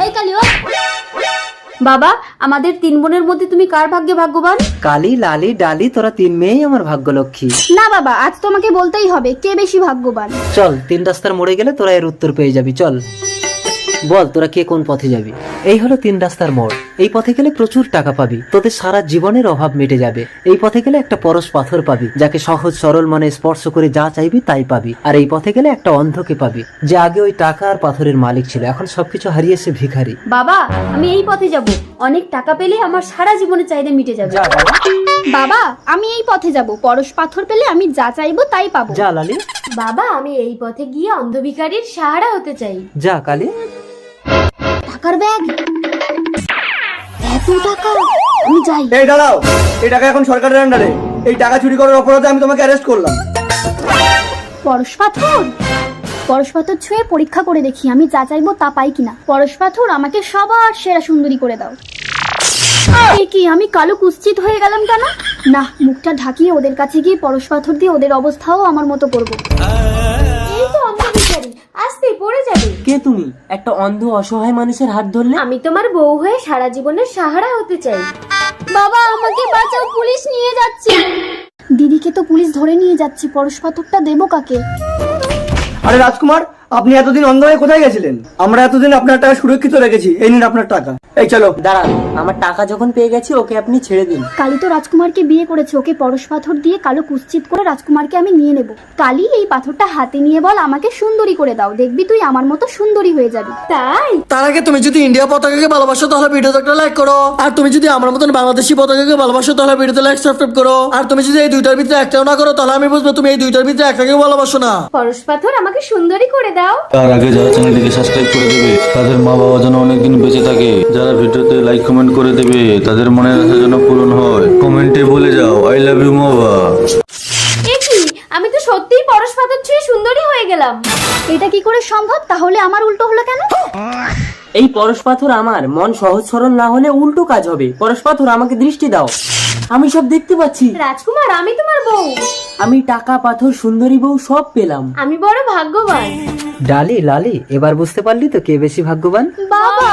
এই কালি ও বাবা, আমাদের 3 বোনের মধ্যে তুমি কার ভাগ্যে ভাগ্যবান? কালি, লালি, ডালি, তোরা 3 মেয়েই আমার ভাগ্যলক্ষ্মী। না বাবা, আজ তোমাকে বলতেই হবে কে বেশি ভাগ্যবান। চল 3 রাস্তার মোড়ে গেলে তোরা এর উত্তর পেয়ে যাবি। চল বল তোরা কে কোন পথে যাবি। এই হলো 3 রাস্তার মোড়। এই পথে গেলে প্রচুর টাকা পাবি, তোদের সারা জীবনের অভাব মিটে যাবে। এই পথে গেলে একটা পরশ পাথর পাবি, যাকে সহজ সরল মনে স্পর্শ করে যা চাইবি তাই পাবি। আর এই পথে গেলে একটা অন্ধকে পাবি, যে আগে ওই টাকা আর পাথরের মালিক ছিল, এখন সবকিছু হারিয়ে সে ভিখারি। বাবা, আমি এই পথে যাব, অনেক টাকা পেলে আমার সারা জীবনের চাহিদা মিটে যাবে। বাবা, আমি এই পথে যাব, পরশ পাথর পেলে আমি যা চাইবো তাই পাবো। যা লালি। বাবা, আমি এই পথে গিয়ে অন্ধ ভিখারির সাহারা হতে চাই। যা কালি। টাকার ব্যাগ, এত টাকা, আমি যাই। এই দাঁড়াও, এই টাকা এখন সরকারের আন্ডারে। এই টাকা চুরি করার অপরাধে আমি তোমাকে অ্যারেস্ট করলাম। পরশ পাথর, পরশ পাথর ছুঁয়ে পরীক্ষা করে দেখি আমি যা চাইবো তা পাই কিনা। পরশ পাথর, আমাকে সবার সেরা সুন্দরী করে দাও। এই কি, আমি কালো কুৎসিত হয়ে গেলাম কেন? না, মুখটা ঢাকিয়ে ওদের কাছে গিয়ে পরশ পাথর দিয়ে ওদের অবস্থাও আমার মতো করবো। এই তো অন্ধ ভিখারি, আস্তে পড়ে যাবে। কে তুমি? একটা অন্ধ অসহায় মানুষের হাত ধরলে? আমি তোমার বউ হয়ে সারা জীবনের সাহারা হতে চাই। বাবা, আমাকে বাঁচাও, পুলিশ নিয়ে যাচ্ছে। দিদিকে তো পুলিশ ধরে নিয়ে যাচ্ছে, পরশ পাথরটা দেবো কাকে? আরে রাজকুমার, আপনি এতদিন অন্ধ হয়ে কোথায় গেছিলেন? আমরা এতদিন আপনার টাকা সুরক্ষিত রেখেছি। এই নিন আপনার টাকা। এই চলো। দাঁড়ান, আমার টাকা যখন পেয়ে গেছি ওকে আপনি ছেড়ে দিন। কালী তো রাজকুমারকে বিয়ে করেছে, ওকে পরশ পাথর দিয়ে কালো কুৎসিত করে রাজকুমারকে আমি নিয়ে নেব। কালী, এই পাথরটা হাতে নিয়ে বল আমাকে সুন্দরী করে দাও, দেখবি তুই আমার মতো সুন্দরী হয়ে যাবি। তাই তার আগে তুমি যদি ইন্ডিয়া পতাকাকে ভালোবাসো তাহলে ভিডিওতে একটা লাইক করো। আর তুমি যদি আমার মতন বাংলাদেশি পতাকাকে ভালোবাসো তাহলে ভিডিওতে লাইক সাবস্ক্রাইব করো। আর তুমি যদি এই দুইটার ভিতরে একটাও না করো তাহলে আমি বুঝবো তুমি এই দুইটার ভিতরে একটাকে ভালোবাসো না। পরশ পাথর, আমাকে সুন্দরী করে দাও। তার আগে যারা চ্যানেলটিকে সাবস্ক্রাইব করে দেবে তাদের মা বাবা যেন অনেকদিন বেঁচে থাকে। যারা ভিডিওতে লাইক কমেন্ট করে দেবে তাদের মনের আশা যেন পূরণ হয়। কমেন্টে বলে যাও আই লাভ ইউ বাবা। এ কি, আমি তো সত্যিই পরশ পাথর ছুঁয়ে সুন্দরী হয়ে গেলাম। এটা কি করে সম্ভব? তাহলে আমার উল্টো হলো কেন? এই পরশ পাথর আমার, মন সহজ সরল না হলে উল্টো কাজ হবে। পরশ পাথর, আমাকে দৃষ্টি দাও, আমি সব দেখতে পাচ্ছি। রাজকুমার, আমি তোমার বউ। আমি টাকা, পাথর, সুন্দরী বউ সব পেলাম। আমি বড় ভাগ্যবান। ডালি, লালি, এবার বুঝতে পারলি তো কে বেশি ভাগ্যবান? বাবা।